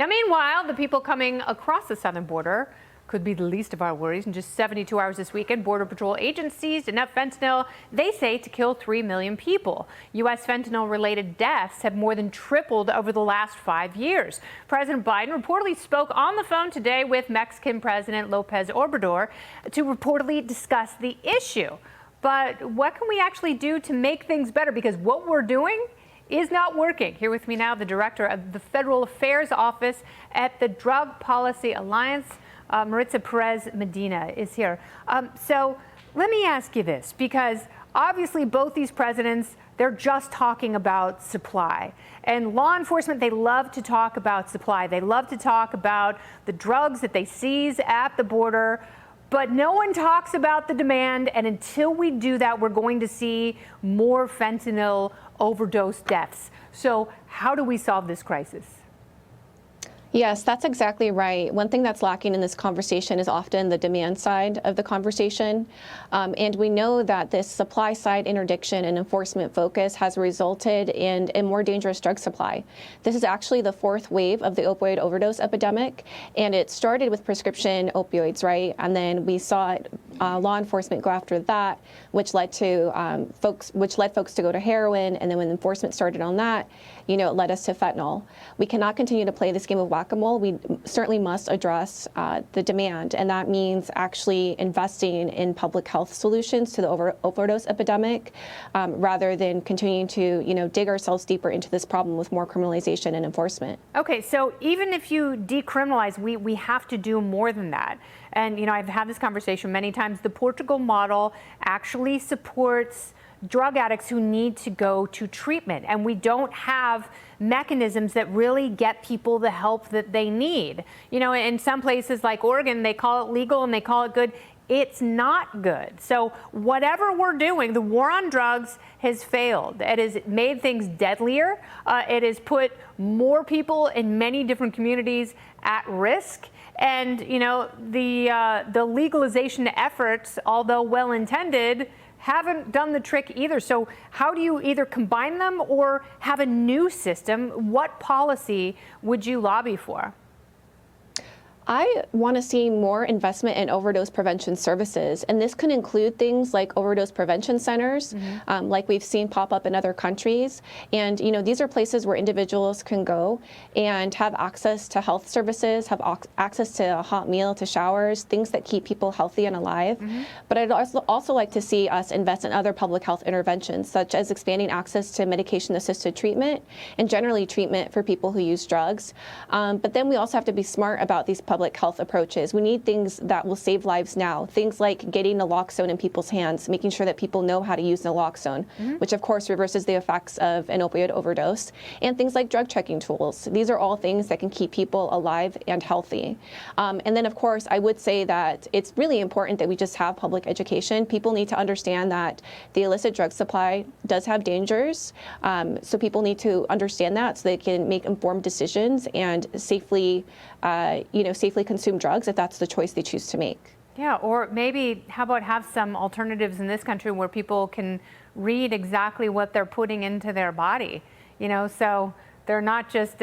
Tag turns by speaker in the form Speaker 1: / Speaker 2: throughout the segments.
Speaker 1: Now, meanwhile, the people coming across the southern border could be the least of our worries. In just 72 hours this weekend, Border Patrol agents seized enough fentanyl, they say, to kill 3 million people. U.S. fentanyl-related deaths have more than tripled over the last 5 years. President Biden reportedly spoke on the phone today with Mexican President Lopez Obrador to reportedly discuss the issue. But what can we actually do to make things better? Because what we're doing is not working. Here with me now, the director of the Federal Affairs Office at the Drug Policy Alliance, Maritza Perez Medina, is here. So let me ask you this, because obviously both these presidents, they're just talking about supply. And law enforcement, they love to talk about supply. They love to talk about the drugs that they seize at the border. But no one talks about the demand, and until we do that, we're going to see more fentanyl overdose deaths. So how do we solve this crisis?
Speaker 2: Yes, that's exactly right. One thing that's lacking in this conversation is often the demand side of the conversation. And we know that this supply side interdiction and enforcement focus has resulted in a more dangerous drug supply. This is actually the fourth wave of the opioid overdose epidemic. And it started with prescription opioids, right? And then we saw law enforcement go after that, which led folks to go to heroin. And then when enforcement started on that, it led us to fentanyl. We cannot continue to play this game of whack-a-mole. We certainly must address the demand, and that means actually investing in public health solutions to the overdose epidemic, rather than continuing to, dig ourselves deeper into this problem with more criminalization and enforcement.
Speaker 1: Okay, so even if you decriminalize, we have to do more than that. And, I've had this conversation many times. The Portugal model actually supports drug addicts who need to go to treatment, and we don't have mechanisms that really get people the help that they need. In some places like Oregon, they call it legal and they call it good. It's not good. So whatever we're doing, the war on drugs has failed. It has made things deadlier. It has put more people in many different communities at risk. And, the legalization efforts, although well-intended, haven't done the trick either. So how do you either combine them or have a new system? What policy would you lobby for?
Speaker 2: I want to see more investment in overdose prevention services, and this can include things like overdose prevention centers, like we've seen pop up in other countries. And these are places where individuals can go and have access to health services, have access to a hot meal, to showers, things that keep people healthy and alive. But I'd also like to see us invest in other public health interventions, such as expanding access to medication-assisted treatment and generally treatment for people who use drugs. But then we also have to be smart about these public health approaches. We need things that will save lives now. Things like getting naloxone in people's hands, making sure that people know how to use naloxone, which of course reverses the effects of an opioid overdose, and things like drug checking tools. These are all things that can keep people alive and healthy. And then of course, I would say that it's really important that we just have public education. People need to understand that the illicit drug supply does have dangers. So people need to understand that so they can make informed decisions and safely consume drugs if that's the choice they choose to make.
Speaker 1: Yeah, or maybe how about have some alternatives in this country where people can read exactly what they're putting into their body, so they're not just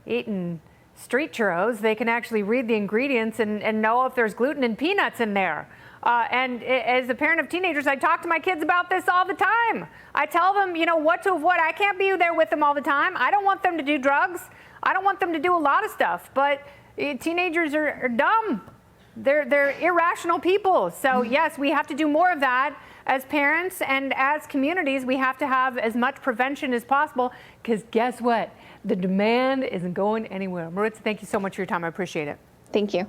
Speaker 1: eating street churros. They can actually read the ingredients and know if there's gluten and peanuts in there. And as a parent of teenagers, I talk to my kids about this all the time. I tell them, what to avoid. I can't be there with them all the time. I don't want them to do drugs. I don't want them to do a lot of stuff, but teenagers are dumb. They're irrational people. So yes, we have to do more of that as parents, and as communities, we have to have as much prevention as possible, because guess what? The demand isn't going anywhere. Maritza, thank you so much for your time. I appreciate it.
Speaker 2: Thank you.